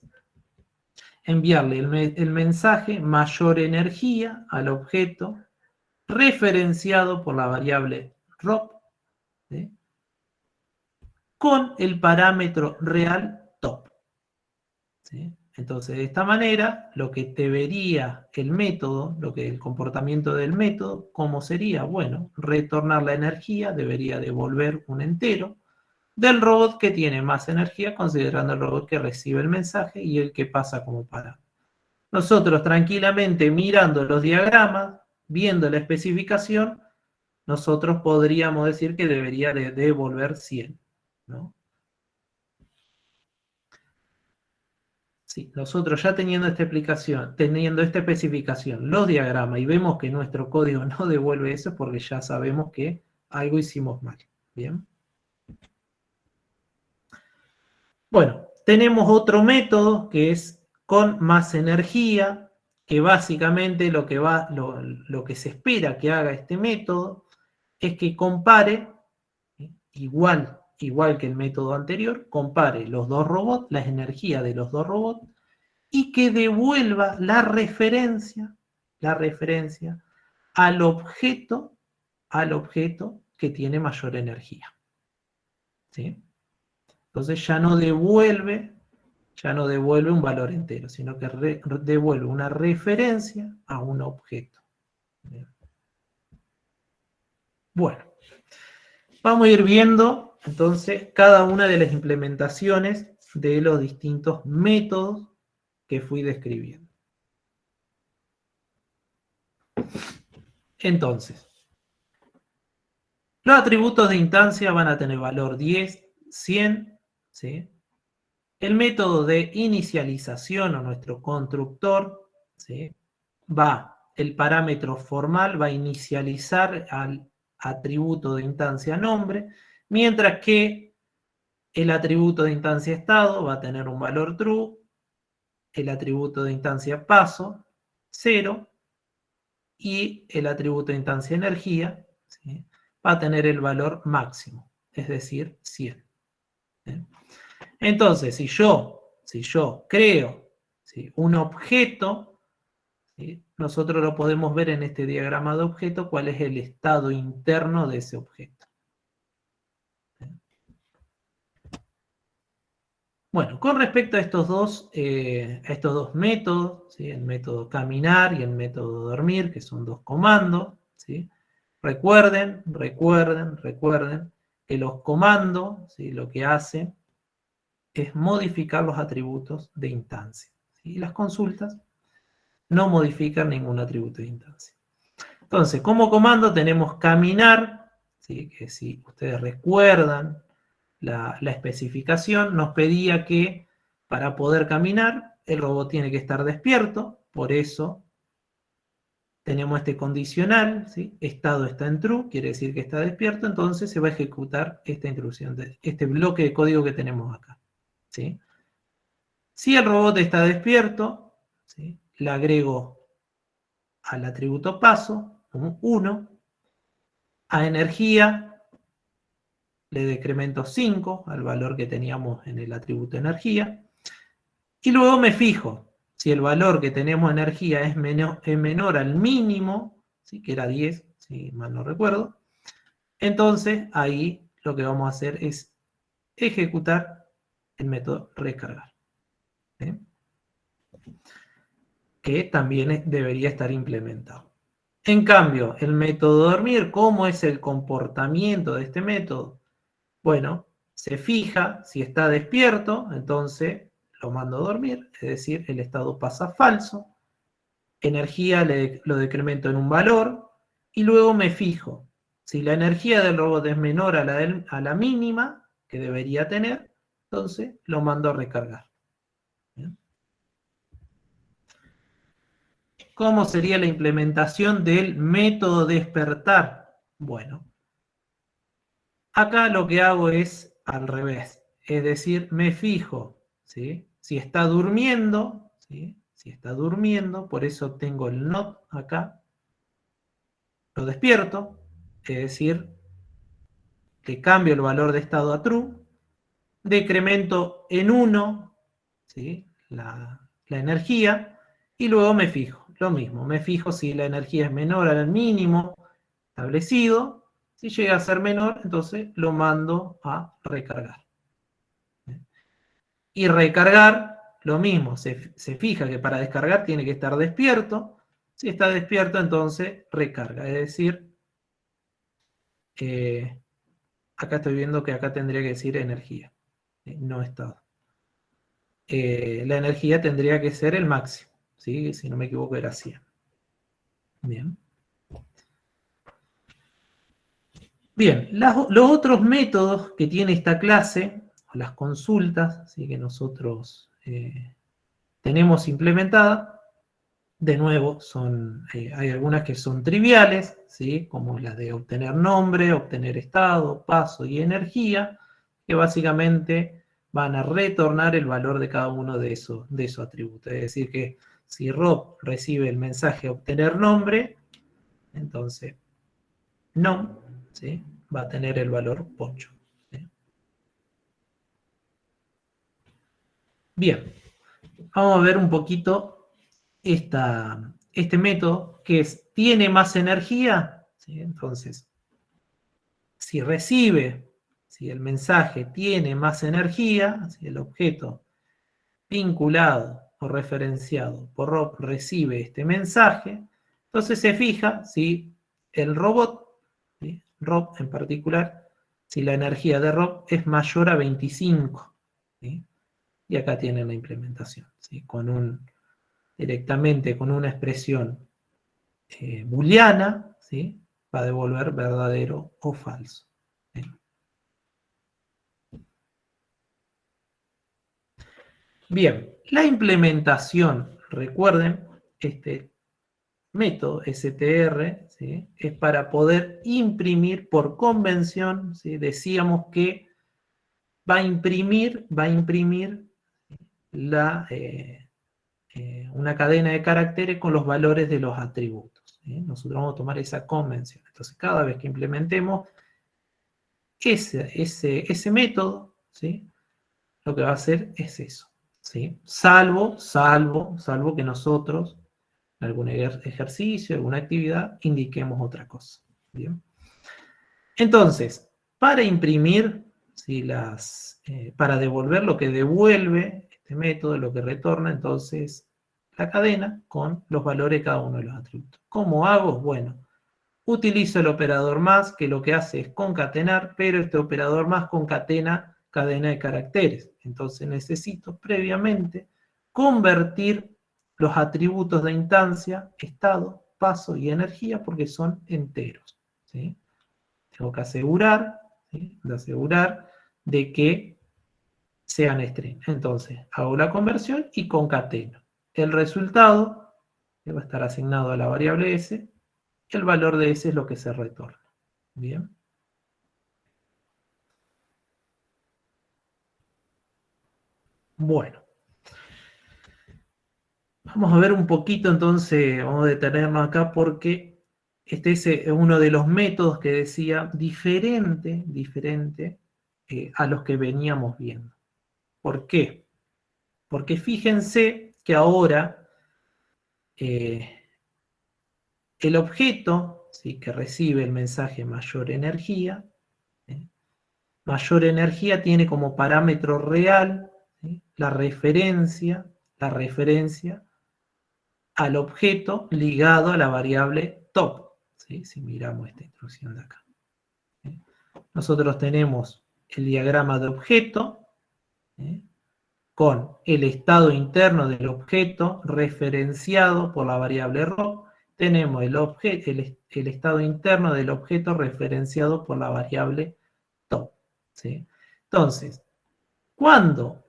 enviarle el mensaje mayor energía al objeto referenciado por la variable rob, ¿sí? Con el parámetro real top, ¿sí? Entonces, de esta manera, lo que te vería el método, el comportamiento del método, ¿cómo sería? Bueno, retornar la energía, debería devolver un entero del robot que tiene más energía, considerando el robot que recibe el mensaje y el que pasa como parámetro. Nosotros tranquilamente mirando los diagramas, viendo la especificación, nosotros podríamos decir que debería de devolver 100, ¿no? Sí, nosotros ya teniendo esta explicación, teniendo esta especificación, los diagramas, y vemos que nuestro código no devuelve eso, porque ya sabemos que algo hicimos mal. Bien. Bueno, tenemos otro método que es con más energía, que básicamente lo que se espera que haga este método es que compare, igual que el método anterior, compare los dos robots, la energía de los dos robots, y que devuelva la referencia al objeto que tiene mayor energía, ¿sí? Entonces ya no devuelve un valor entero, sino que devuelve una referencia a un objeto. Bien. Bueno, vamos a ir viendo entonces cada una de las implementaciones de los distintos métodos que fui describiendo. Entonces, Los atributos de instancia van a tener valor 10, 100, ¿sí? El método de inicialización o nuestro constructor, ¿sí? El parámetro formal va a inicializar al atributo de instancia nombre, mientras que el atributo de instancia estado va a tener un valor true, el atributo de instancia paso, 0, y el atributo de instancia energía, ¿sí? Va a tener el valor máximo, es decir, 100. ¿Sí? Entonces, si yo creo, ¿sí?, un objeto, ¿sí?, nosotros lo podemos ver en este diagrama de objeto, cuál es el estado interno de ese objeto. ¿Sí? Bueno, con respecto a estos dos métodos, ¿sí?, el método caminar y el método dormir, que son dos comandos, ¿sí?, recuerden que los comandos, ¿sí?, lo que hacen es modificar los atributos de instancia, ¿sí? Y las consultas no modifican ningún atributo de instancia. Entonces, como comando tenemos caminar, ¿sí?, que si ustedes recuerdan la especificación, nos pedía que para poder caminar, el robot tiene que estar despierto, por eso tenemos este condicional, ¿sí? Estado está en true, quiere decir que está despierto, entonces se va a ejecutar esta instrucción, este bloque de código que tenemos acá, ¿sí? Si el robot está despierto, ¿sí?, le agrego al atributo paso un 1, a energía le decremento 5 al valor que teníamos en el atributo energía, y luego me fijo si el valor que tenemos energía es menor al mínimo, ¿sí?, que era 10, si mal no recuerdo, entonces ahí lo que vamos a hacer es ejecutar el método recargar, ¿sí?, que también debería estar implementado. En cambio, el método dormir, ¿cómo es el comportamiento de este método? Bueno, se fija si está despierto, entonces lo mando a dormir, es decir, el estado pasa falso, energía lo decremento en un valor, y luego me fijo si la energía del robot es menor a la mínima que debería tener, entonces lo mando a recargar. ¿Bien? ¿Cómo sería la implementación del método despertar? Bueno, acá lo que hago es al revés, es decir, me fijo, ¿sí?, si está durmiendo, ¿sí?, si está durmiendo, por eso tengo el not acá, lo despierto, es decir, que cambio el valor de estado a true, decremento en 1, ¿sí?, la energía, y luego me fijo, lo mismo, me fijo si la energía es menor al mínimo establecido, si llega a ser menor, entonces lo mando a recargar. Y recargar, lo mismo, se fija que para descargar tiene que estar despierto, si está despierto entonces recarga, es decir, acá estoy viendo que acá tendría que decir energía, no estado. La energía tendría que ser el máximo, ¿sí?, si no me equivoco era 100. Bien. Bien, los otros métodos que tiene esta clase, las consultas, ¿sí?, que nosotros tenemos implementadas, de nuevo, hay algunas que son triviales, ¿sí?, como las de obtener nombre, obtener estado, paso y energía, que básicamente van a retornar el valor de cada uno de esos atributos. Es decir, que si Rob recibe el mensaje obtener nombre, entonces no, ¿sí?, va a tener el valor 8. ¿Sí? Bien, vamos a ver un poquito este método que tiene más energía, ¿sí? Entonces, si recibe, si el mensaje tiene más energía, si el objeto vinculado o referenciado por Rob recibe este mensaje, entonces se fija si el robot, ¿sí?, Rob en particular, si la energía de Rob es mayor a 25. ¿Sí? Y acá tienen la implementación, ¿sí?, directamente con una expresión booleana, ¿sí?, va a devolver verdadero o falso. Bien, la implementación, recuerden, este método STR, ¿sí?, es para poder imprimir por convención, ¿sí? Decíamos que va a imprimir una cadena de caracteres con los valores de los atributos, ¿sí? Nosotros vamos a tomar esa convención. Entonces, cada vez que implementemos ese método, ¿sí?, lo que va a hacer es eso, ¿sí? Salvo que nosotros, en algún ejercicio, alguna actividad, indiquemos otra cosa. ¿Bien? Entonces, para imprimir, ¿sí?, para devolver lo que devuelve este método, lo que retorna, entonces, la cadena con los valores de cada uno de los atributos. ¿Cómo hago? Bueno, utilizo el operador más, que lo que hace es concatenar, pero este operador más concatena cadena de caracteres. Entonces necesito previamente convertir los atributos de instancia, estado, paso y energía, porque son enteros, ¿sí? Tengo que asegurar, ¿sí?, de que sean string. Entonces hago la conversión y concateno. El resultado, que va a estar asignado a la variable s, el valor de S es lo que se retorna. Bien. Bueno. Vamos a ver un poquito entonces, vamos a detenernos acá porque este es uno de los métodos que decía diferente a los que veníamos viendo. ¿Por qué? Porque fíjense que ahora el objeto, ¿sí?, que recibe el mensaje mayor energía, ¿sí?, mayor energía tiene como parámetro real, ¿sí?, la referencia al objeto ligado a la variable top, ¿sí?, si miramos esta instrucción de acá. ¿Sí? Nosotros tenemos el diagrama de objeto, ¿sí?, con el estado interno del objeto referenciado por la variable row. Tenemos el estado interno del objeto referenciado por la variable top, ¿sí? Entonces, cuando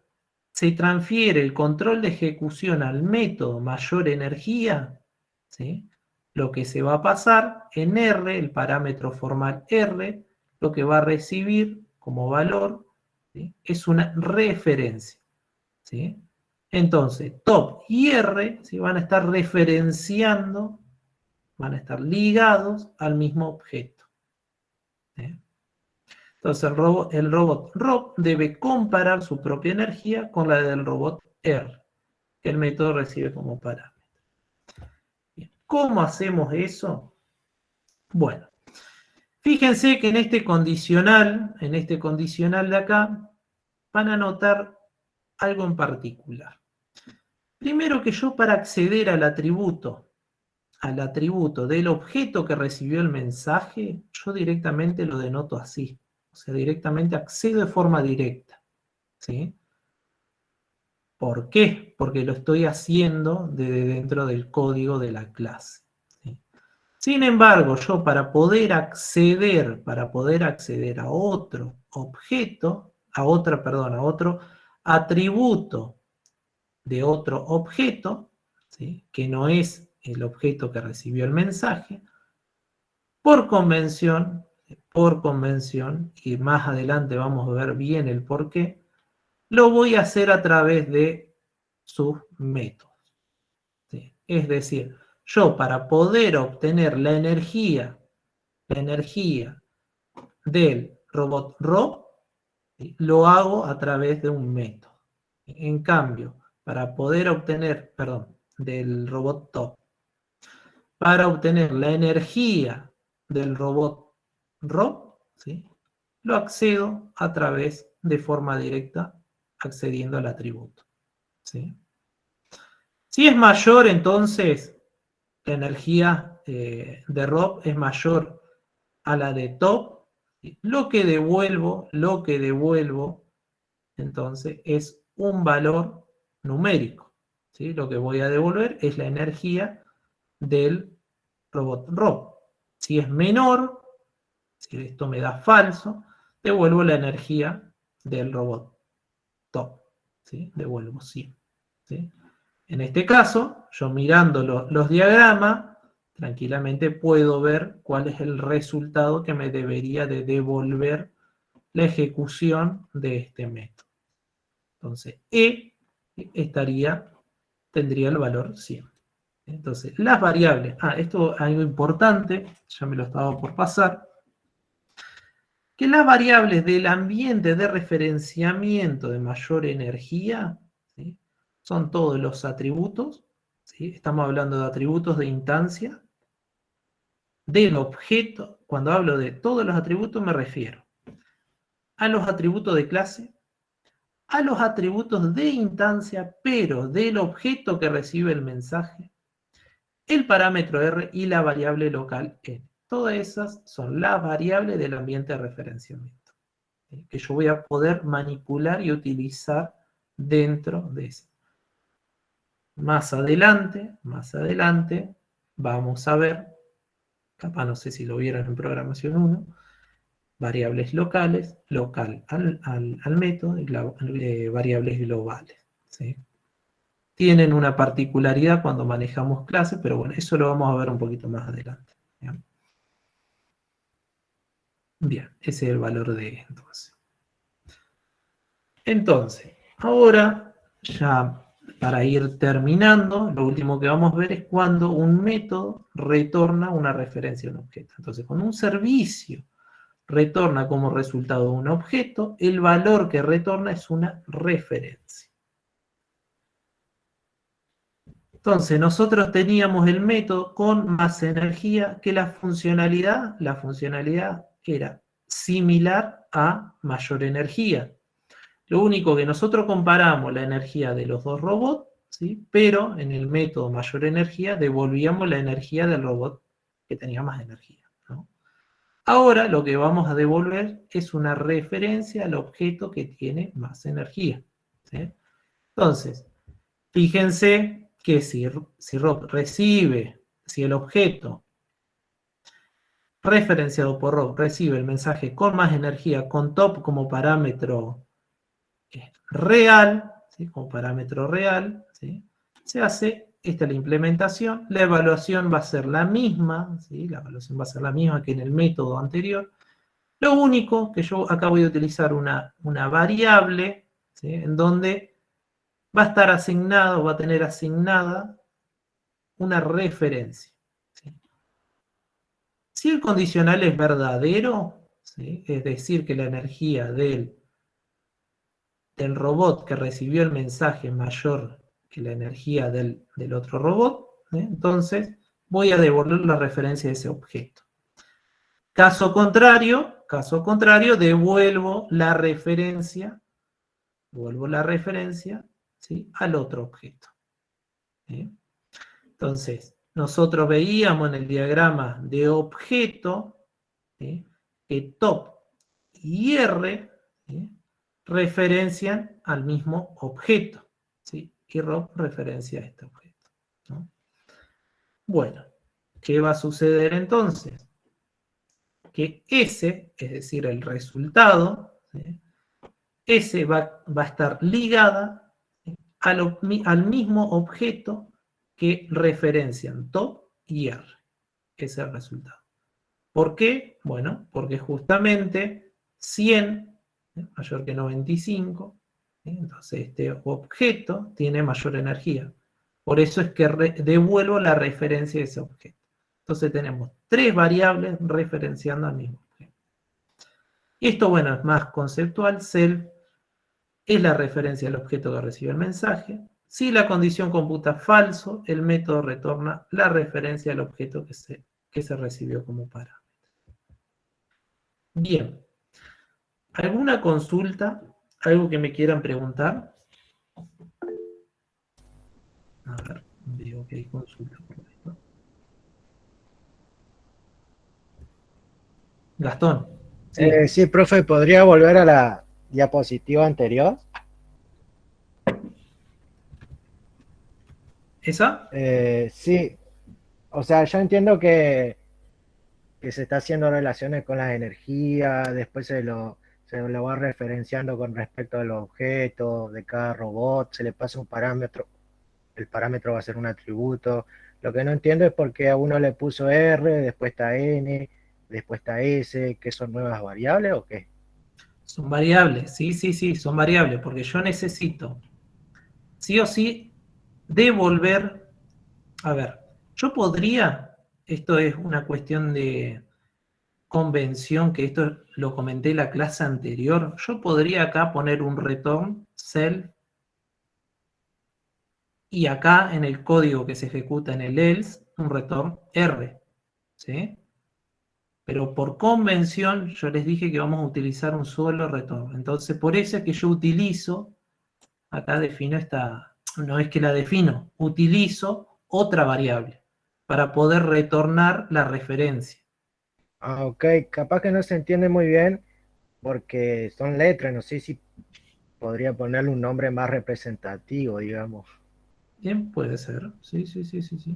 se transfiere el control de ejecución al método mayor energía, ¿sí?, lo que se va a pasar en R, el parámetro formal R, lo que va a recibir como valor, ¿sí?, es una referencia, ¿sí? Entonces, top y R, ¿sí?, van a estar referenciando, van a estar ligados al mismo objeto, ¿sí? Entonces el robot Rob debe comparar su propia energía con la del robot R, que el método recibe como parámetro. Bien. ¿Cómo hacemos eso? Bueno, fíjense que en este condicional de acá, van a notar algo en particular. Primero, que yo, para acceder al atributo del objeto que recibió el mensaje, yo directamente lo denoto así. O sea, directamente accedo de forma directa, ¿sí? ¿Por qué? Porque lo estoy haciendo desde dentro del código de la clase, ¿sí? Sin embargo, yo, para poder acceder a otro objeto, a otro atributo de otro objeto, ¿sí?, que no es el objeto que recibió el mensaje, por convención, y más adelante vamos a ver bien el por qué, lo voy a hacer a través de sus métodos, ¿sí? Es decir, yo, para poder obtener la energía del robot Rob, ¿sí?, lo hago a través de un método. En cambio, para poder obtener, del robot Top, para obtener la energía del robot Rob, ¿sí?, lo accedo a través de forma directa, accediendo al atributo, ¿sí? Si es mayor, entonces, la energía de Rob es mayor a la de Top, ¿sí?, lo que devuelvo, entonces, es un valor numérico, ¿sí? Lo que voy a devolver es la energía del robot Rob. Si es menor, si esto me da falso, devuelvo la energía del robot top, ¿sí? Devuelvo 100, ¿sí? En este caso, yo mirando los diagramas, tranquilamente puedo ver cuál es el resultado que me debería de devolver la ejecución de este método. Entonces, E tendría el valor 100. Entonces, las variables, esto es algo importante, ya me lo estaba por pasar, que las variables del ambiente de referenciamiento de mayor energía, ¿sí? Son todos los atributos, ¿sí? Estamos hablando de atributos de instancia, del objeto. Cuando hablo de todos los atributos me refiero a los atributos de clase, a los atributos de instancia, pero del objeto que recibe el mensaje, el parámetro R y la variable local N. Todas esas son las variables del ambiente de referenciamiento, ¿sí? Que yo voy a poder manipular y utilizar dentro de eso. Más adelante, vamos a ver, capaz no sé si lo vieron en programación 1, variables locales, local al método, y variables globales, ¿sí? Tienen una particularidad cuando manejamos clases, pero bueno, eso lo vamos a ver un poquito más adelante. ¿Bien? Bien, ese es el valor de E, entonces. Entonces, ahora, ya para ir terminando, lo último que vamos a ver es cuando un método retorna una referencia a un objeto. Entonces, cuando un servicio retorna como resultado un objeto, el valor que retorna es una referencia. Entonces, nosotros teníamos el método con más energía que la funcionalidad era similar a mayor energía. Lo único que nosotros comparamos la energía de los dos robots, ¿sí? Pero en el método mayor energía devolvíamos la energía del robot que tenía más energía, ¿no? Ahora lo que vamos a devolver es una referencia al objeto que tiene más energía, ¿sí? Entonces, fíjense que si Rob recibe, si el objeto referenciado por Rob recibe el mensaje con más energía, con top como parámetro real, ¿sí? Como parámetro real, ¿sí? Se hace, esta es la implementación, la evaluación va a ser la misma, ¿sí? La evaluación va a ser la misma que en el método anterior. Lo único que yo acá voy a utilizar una variable, ¿sí? En donde va a estar asignado, va a tener asignada una referencia, ¿sí? Si el condicional es verdadero, ¿sí? Es decir, que la energía del robot que recibió el mensaje mayor que la energía del otro robot, entonces voy a devolver la referencia de ese objeto. Caso contrario, devuelvo la referencia, ¿sí? Al otro objeto, ¿sí? Entonces, nosotros veíamos en el diagrama de objeto, ¿sí? Que top y R, ¿sí? Referencian al mismo objeto, ¿sí? Y Rob referencia a este objeto, ¿no? Bueno, ¿qué va a suceder entonces? Que S, es decir, el resultado, ¿sí? S va a estar ligada, ¿sí? Al mismo objeto que referencian top y R. Ese es el resultado. ¿Por qué? Bueno, porque justamente 100 mayor que 95, ¿sí? Entonces este objeto tiene mayor energía. Por eso es que devuelvo la referencia de ese objeto. Entonces tenemos tres variables referenciando al mismo objeto. Y esto, bueno, es más conceptual. Self es la referencia al objeto que recibe el mensaje. Si la condición computa falso, el método retorna la referencia al objeto que se recibió como parámetro. Bien. ¿Alguna consulta? ¿Algo que me quieran preguntar? A ver, veo que hay consulta por esto. Gastón, sí. Sí, profe, ¿podría volver a la diapositiva anterior? ¿Esa? Sí, o sea, yo entiendo que que se está haciendo relaciones con las energías, después se lo va referenciando con respecto a los objetos de cada robot, se le pasa un parámetro, el parámetro va a ser un atributo. Lo que no entiendo es por qué a uno le puso R, después está N, después está S, ¿qué son nuevas variables o qué? Son variables, sí, sí, sí, son variables, porque yo necesito, sí o sí, devolver. A ver, yo podría, esto es una cuestión de convención, que esto lo comenté en la clase anterior, yo podría acá poner un return self y acá en el código que se ejecuta en el else, un return R, ¿sí? Pero por convención yo les dije que vamos a utilizar un solo return. Entonces por eso es que yo utilizo, acá defino esta, no es que la defino, utilizo otra variable para poder retornar la referencia. Ah, ok, capaz que no se entiende muy bien porque son letras, no sé si podría ponerle un nombre más representativo, digamos. Bien, puede ser, sí, sí, sí, sí, sí,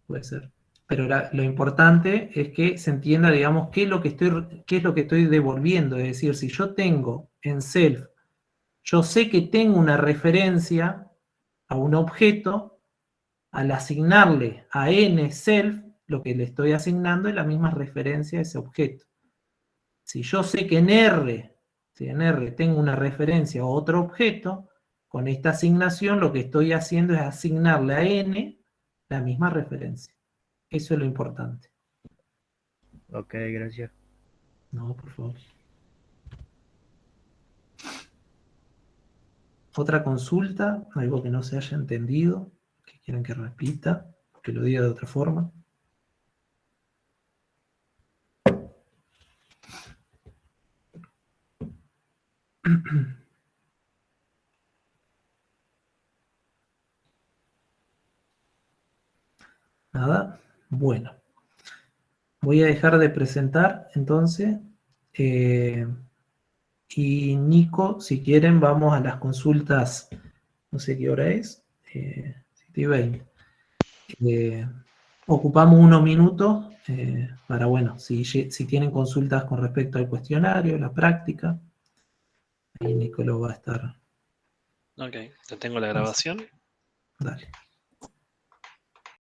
puede ser. Pero lo importante es que se entienda, digamos, qué es lo que estoy devolviendo. Es decir, si yo tengo en self, yo sé que tengo una referencia a un objeto, al asignarle a n self, lo que le estoy asignando es la misma referencia a ese objeto. Si yo sé que si en R tengo una referencia a otro objeto, con esta asignación lo que estoy haciendo es asignarle a n la misma referencia. Eso es lo importante. Ok, gracias. No, por favor. Otra consulta, algo que no se haya entendido, que quieran que repita, que lo diga de otra forma. Nada. Bueno, voy a dejar de presentar entonces. Y Nico, si quieren, vamos a las consultas. No sé qué hora es. 7:20. Ocupamos unos minutos para, bueno, si tienen consultas con respecto al cuestionario, la práctica, ahí Nico lo va a estar. Ok, te tengo la grabación. Dale.